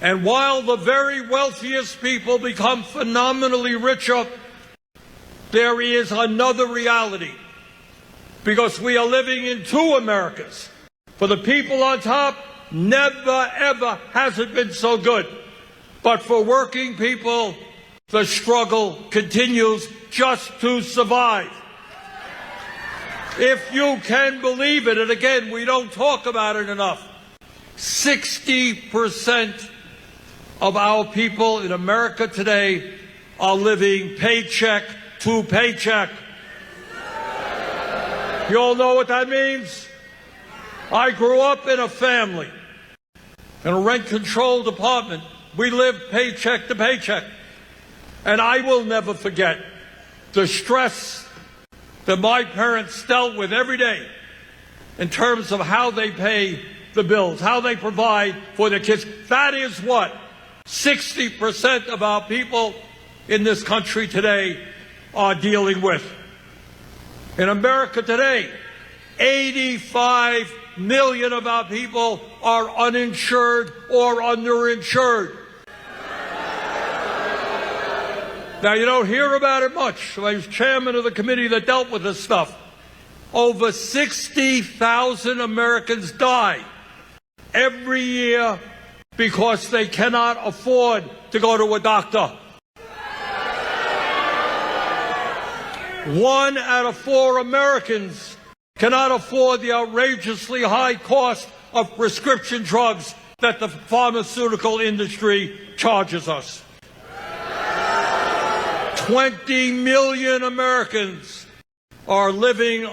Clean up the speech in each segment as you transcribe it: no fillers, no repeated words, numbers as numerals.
And while the very wealthiest people become phenomenally richer, there is another reality, because we are living in two Americas. For the people on top, never, ever has it been so good. But for working people, the struggle continues just to survive. If you can believe it, and again, we don't talk about it enough, 60% of our people in America today are living paycheck to paycheck. You all know what that means? I grew up in a family, in a rent-controlled apartment. We lived paycheck to paycheck. And I will never forget the stress that my parents dealt with every day in terms of how they pay the bills, how they provide for their kids. That is what 60% of our people in this country today are dealing with. In America today, 85 million of our people are uninsured or underinsured. Now, you don't hear about it much. I was chairman of the committee that dealt with this stuff. Over 60,000 Americans die every year because they cannot afford to go to a doctor. 1 out of 4 Americans cannot afford the outrageously high cost of prescription drugs that the pharmaceutical industry charges us. 20 million Americans are living,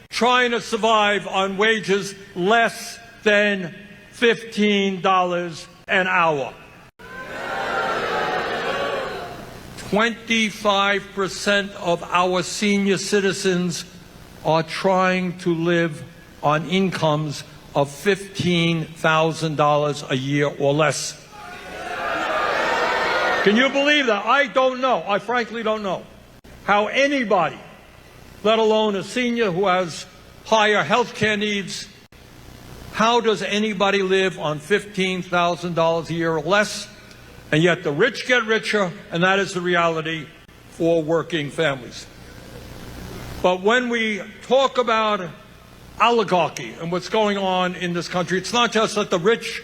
trying to survive on wages less than $15 an hour. 25% of our senior citizens are trying to live on incomes of $15,000 a year or less. Can you believe that? I don't know. I frankly don't know how anybody, let alone a senior who has higher health care needs, how does anybody live on $15,000 a year or less? And yet the rich get richer, and that is the reality for working families. But when we talk about oligarchy and what's going on in this country, it's not just that the rich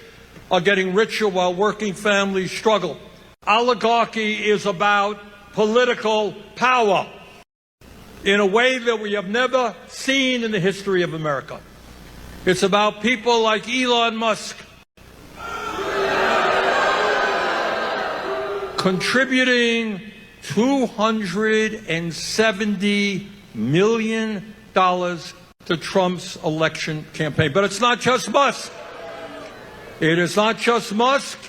are getting richer while working families struggle. Oligarchy is about political power in a way that we have never seen in the history of America. It's about people like Elon Musk contributing $270 million to Trump's election campaign. But it's not just Musk. It is not just Musk,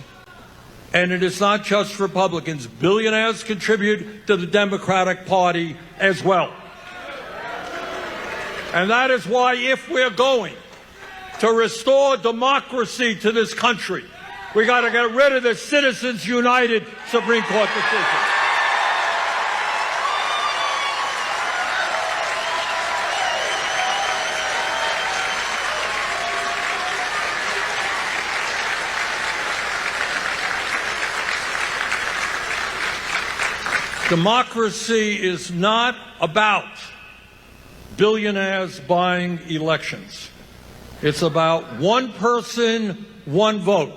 and it is not just Republicans. Billionaires contribute to the Democratic Party as well. And that is why, if we're going to restore democracy to this country, we got to get rid of the Citizens United Supreme Court decision. Democracy is not about billionaires buying elections. It's about one person, one vote.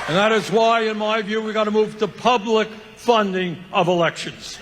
And that is why, in my view, we've got to move to public funding of elections.